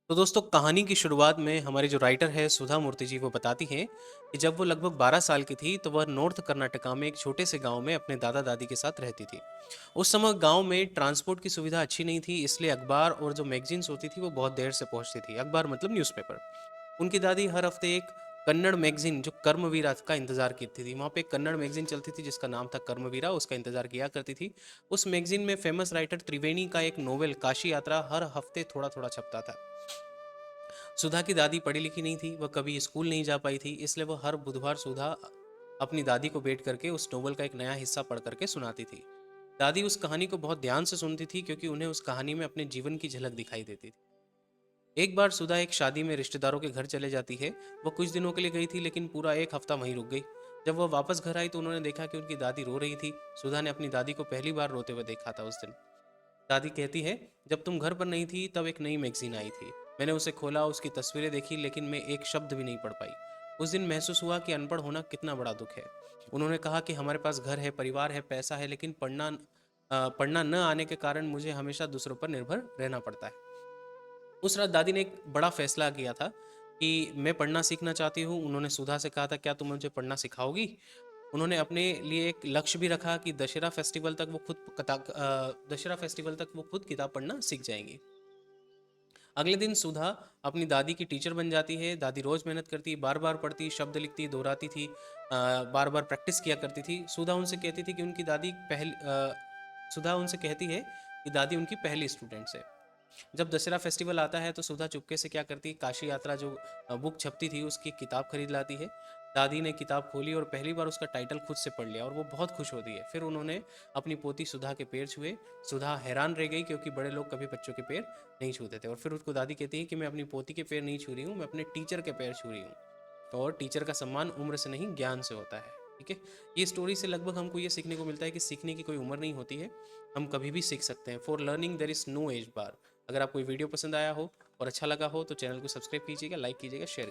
तो दोस्तों कहानी की शुरुआत में हमारी जो राइटर है सुधा मूर्ति जी वो बताती हैं कि जब वो लगभग 12 साल की थी तो वह नॉर्थ कर्नाटका में एक छोटे से गांव में अपने दादा दादी के साथ रहती थी। उस समय गांव में ट्रांसपोर्ट की सुविधा अच्छी नहीं थी, इसलिए अखबार और जो मैगजीन्स होती थी वो बहुत देर से पहुंचती थी। अखबार मतलब न्यूज़पेपर। उनकी दादी हर हफ्ते एक कन्नड़ मैगजीन जो कर्मवीरा का इंतजार करती थी। वहाँ पे एक कन्नड़ मैगजीन चलती थी जिसका नाम था कर्मवीरा, उसका इंतजार किया करती थी। उस मैगजीन में फेमस राइटर त्रिवेणी का एक नोवेल काशी यात्रा हर हफ्ते थोड़ा थोड़ा छपता था। सुधा की दादी पढ़ी लिखी नहीं थी, वह कभी स्कूल नहीं जा पाई थी, इसलिए वह हर बुधवार सुधा अपनी दादी को बैठ करके उस नोवेल का एक नया हिस्सा पढ़ करके सुनाती थी। दादी उस कहानी को बहुत ध्यान से सुनती थी क्योंकि उन्हें उस कहानी में अपने जीवन की झलक दिखाई देती थी। एक बार सुधा एक शादी में रिश्तेदारों के घर चले जाती है। वह कुछ दिनों के लिए गई थी लेकिन पूरा एक हफ्ता वहीं रुक गई। जब वह वापस घर आई तो उन्होंने देखा कि उनकी दादी रो रही थी। सुधा ने अपनी दादी को पहली बार रोते हुए देखा था उस दिन। दादी कहती है, जब तुम घर पर नहीं थी तब एक नई मैगजीन आई थी। मैंने उसे खोला, उसकी तस्वीरें देखी, लेकिन मैं एक शब्द भी नहीं पढ़ पाई। उस दिन महसूस हुआ कि अनपढ़ होना कितना बड़ा दुख है। उन्होंने कहा कि हमारे पास घर है, परिवार है, पैसा है, लेकिन पढ़ना न आने के कारण मुझे हमेशा दूसरों पर निर्भर रहना पड़ता है। उस रात दादी ने एक बड़ा फैसला किया था कि मैं पढ़ना सीखना चाहती हूँ। उन्होंने सुधा से कहा था, क्या तुम मुझे पढ़ना सिखाओगी? उन्होंने अपने लिए एक लक्ष्य भी रखा कि दशहरा फेस्टिवल तक वो खुद किताब पढ़ना सीख जाएंगी। अगले दिन सुधा अपनी दादी की टीचर बन जाती है। दादी रोज मेहनत करती, बार बार पढ़ती, शब्द लिखती, दोहराती थी, बार बार प्रैक्टिस किया करती थी। सुधा उनसे कहती है कि दादी उनकी पहली स्टूडेंट्स है। जब दशहरा फेस्टिवल आता है तो सुधा चुपके से क्या करती, काशी यात्रा जो बुक छपती थी उसकी किताब खरीद लाती है। दादी ने किताब खोली और पहली बार उसका टाइटल खुद से पढ़ लिया और वो बहुत खुश होती है। फिर उन्होंने अपनी पोती सुधा के पैर छुए। सुधा हैरान रह गई क्योंकि बड़े लोग कभी बच्चों के पैर नहीं छूते थे। और फिर उसको दादी कहती है कि मैं अपनी पोती के पैर नहीं छू रही हूँ, मैं अपने टीचर के पैर छू रही हूँ। और टीचर का सम्मान उम्र से नहीं ज्ञान से होता है। ठीक है। ये स्टोरी से लगभग हमको ये सीखने को मिलता है कि सीखने की कोई उम्र नहीं होती है, हम कभी भी सीख सकते हैं। For learning there is no age bar. अगर आपको वीडियो पसंद आया हो और अच्छा लगा हो तो चैनल को सब्सक्राइब कीजिएगा, लाइक कीजिएगा, शेयर